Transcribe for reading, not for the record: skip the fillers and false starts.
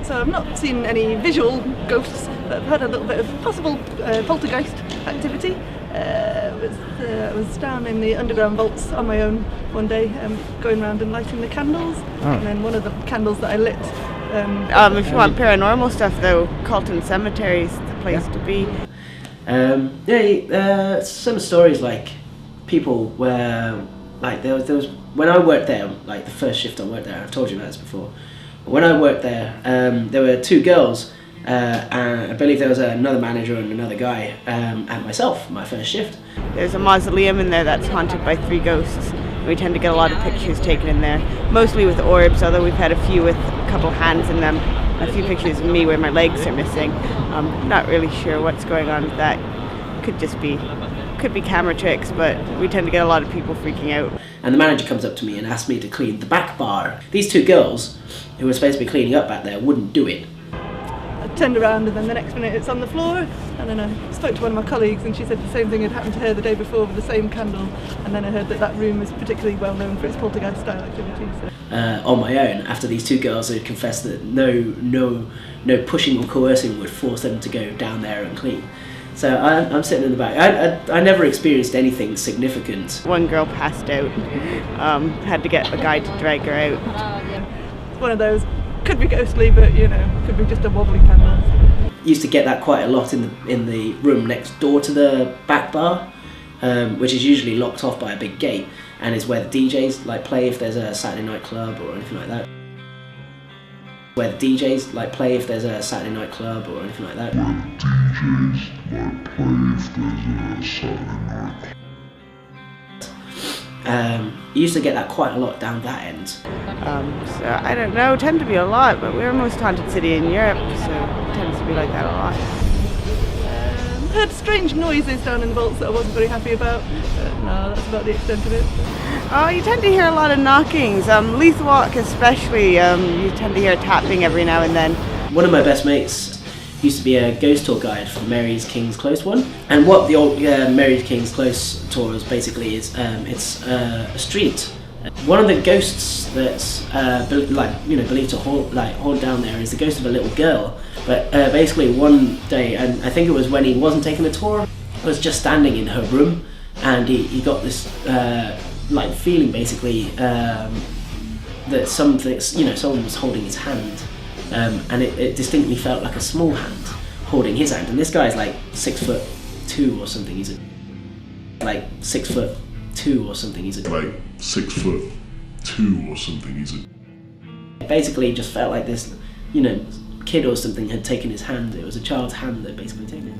So I've not seen any visual ghosts, but I've had a little bit of possible poltergeist activity. I was down in the underground vaults on my own one day, going around and lighting the candles, and then one of the candles that I lit. If you want paranormal stuff though, Carlton Cemetery is the place to be. Some stories like people where, like there was when I worked there, like the first shift I worked there, I've told you about this before. When I worked there, there were two girls, and I believe there was another manager and another guy, and myself, my first shift. There's a mausoleum in there that's haunted by 3 ghosts. We tend to get a lot of pictures taken in there, mostly with orbs, although we've had a few with a couple hands in them, a few pictures of me where my legs are missing. Not really sure what's going on with that. Could be camera tricks, but we tend to get a lot of people freaking out. And the manager comes up to me and asks me to clean the back bar. These two girls, who were supposed to be cleaning up back there, wouldn't do it. I turned around and then the next minute it's on the floor, and then I spoke to one of my colleagues and she said the same thing had happened to her the day before with the same candle, and then I heard that room is particularly well known for its poltergeist style activity. So. On my own, after these two girls had confessed that no pushing or coercing would force them to go down there and clean. So I'm sitting in the back. I never experienced anything significant. One girl passed out, had to get a guy to drag her out. It's one of those, could be ghostly, but could be just a wobbly candle. Used to get that quite a lot in the room next door to the back bar, which is usually locked off by a big gate, and is where the DJs play if there's a Saturday night club or anything like that. Where the DJs play if there's a Saturday night club or anything like that. You used to get that quite a lot down that end. So I don't know, tend to be a lot, but we're the most haunted city in Europe, so it tends to be like that a lot. Heard strange noises down in the vaults that I wasn't very happy about, but no, that's about the extent of it. Oh, you tend to hear a lot of knockings. Leith Walk especially, you tend to hear tapping every now and then. One of my best mates used to be a ghost tour guide for Mary's King's Close one. And what the old Mary's King's Close tour is basically is it's a street. One of the ghosts that's believed to haunt down there is the ghost of a little girl. But basically one day, and I think it was when he wasn't taking a tour, I was just standing in her room, and he got this feeling basically that someone was holding his hand, and it distinctly felt like a small hand holding his hand. And this guy's like 6'2" or something. He's like 6'2" or something. He's like 6'2" or something. It basically just felt like this, kid or something had taken his hand. It was a child's hand that basically taken it.